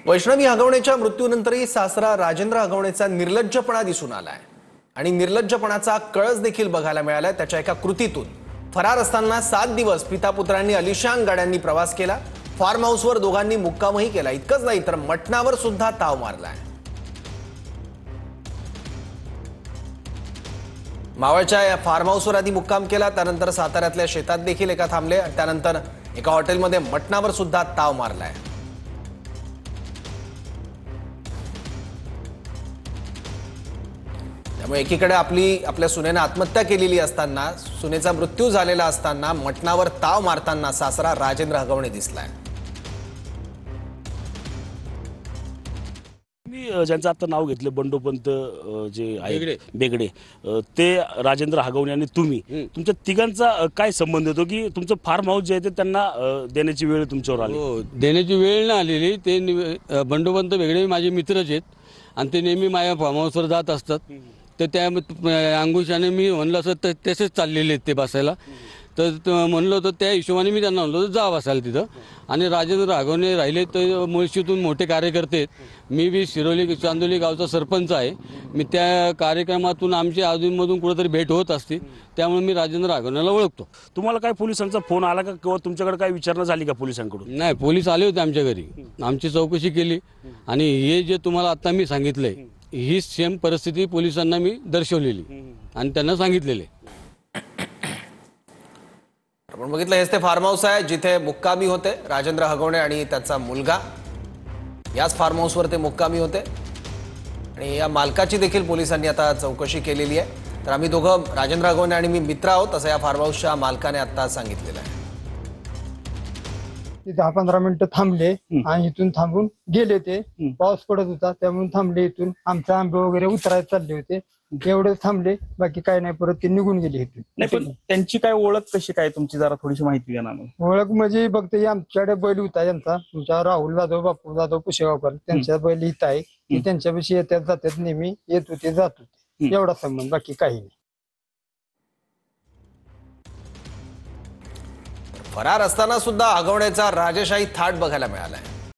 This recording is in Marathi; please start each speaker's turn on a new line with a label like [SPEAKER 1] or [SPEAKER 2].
[SPEAKER 1] वैष्णवी हगवणेच्या मृत्यूनंतरही सासरा राजेंद्र हगवणेचा निर्लज्जपणा दिसून आलाय आणि निर्लज्जपणाचा कळस देखील बघायला मिळालाय त्याच्या एका कृतीतून। फरार असताना 7 दिवस पिता पुत्रांनी अलिशान गाड्यांनी प्रवास केला। फार्म हाऊसवर दोघांनी मुक्कामही केला। इतकंच नाही तर मटणावर सुद्धा ताव मारलाय। मावळच्या या फार्म हाऊसवर आधी मुक्काम केला, त्यानंतर साताऱ्यातल्या शेतात देखील एका थांबले, त्यानंतर एका हॉटेलमध्ये मटणावर सुद्धा ताव मारलाय। त्यामुळे एकीकडे आपल्या सुनेने आत्महत्या केलेली असताना, सुनेचा मृत्यू झालेला असताना मटणावर ताव मारताना सासरा राजेंद्र हगवणे दिसलाय।
[SPEAKER 2] मी ज्यांचं आता नाव घेतलं बंडोपंत जे आहे बेगडे, ते राजेंद्र हगवणे आणि तुम्ही, तुमच्या तिघांचा काय संबंध होतो की तुमचं फार्म हाऊस जे आहे ते त्यांना देण्याची वेळ तुमच्यावर आली?
[SPEAKER 3] हो, देण्याची वेळ ना आलेली। ते बंडोपंत बेगडे माझे मित्रच आहेत आणि ते नेहमी माझ्या फार्म हाऊसवर जात असतात। तर त्या अंकुशाने मी म्हणलं असं तर तसेच चाललेले आहेत ते बसायला। तर म्हणलं होतं त्या हिशोबाने मी त्यांना म्हणलं होतं जा बसायला तिथं। आणि राजेंद्र हगवणे राहिले तर मुळशीतून मोठे कार्यकर्ते आहेत। मी बी शिरोली चांदोली गावचा सरपंच आहे। मी त्या कार्यक्रमातून आमची अधूनमधून कुठेतरी भेट होत असते, त्यामुळे मी राजेंद्र हगवणेला ओळखतो।
[SPEAKER 2] तुम्हाला काय पोलिसांचा फोन आला का किंवा तुमच्याकडे काय विचारणा झाली का पोलिसांकडून?
[SPEAKER 3] नाही, पोलीस आले होते आमच्या घरी, आमची चौकशी केली आणि हे जे तुम्हाला आता मी सांगितलंय ही सेम परिस्थिती पोलिसांना मी दर्शवलेली आणि त्यांना सांगितलेले।
[SPEAKER 1] आपण बघितलं हेच ते फार्म हाऊस आहे जिथे मुक्कामी होते राजेंद्र हगवणे आणि त्याचा मुलगा। याच फार्म हाऊसवर ते मुक्कामी होते आणि या मालकाची देखील पोलिसांनी आता चौकशी केलेली आहे। तर आम्ही दोघं राजेंद्र हगवणे आणि मी मित्र आहोत असं या फार्म हाऊसच्या मालकाने आता सांगितलेलं आहे।
[SPEAKER 4] 10-15 मिनिटं थांबले आणि इथून थांबून गेले। ते पाऊस पडत होता त्यामुळे थांबले। इथून आमचे आंबे वगैरे उतरायला चालले होते, एवढे थांबले, बाकी काय नाही। परत ते निघून गेले इथून।
[SPEAKER 5] नाही, पण त्यांची काय ओळख कशी काय तुमची, जरा थोडीशी माहिती द्या ना।
[SPEAKER 4] ओळख म्हणजे फक्त आमच्याकडे बैल होता त्यांचा, तुमचा राहुल जाधव, बापू जाधव, पुशेगावकर, त्यांच्या बैल इथं आहे। ते त्यांच्यापाशी येतात जातात, नेहमी येत होते जात होते, एवढा संबंध, बाकी काही नाही।
[SPEAKER 1] फरार असताना सुद्धा हगवणेचा राजेशाही थाट बघायला मिळालाय।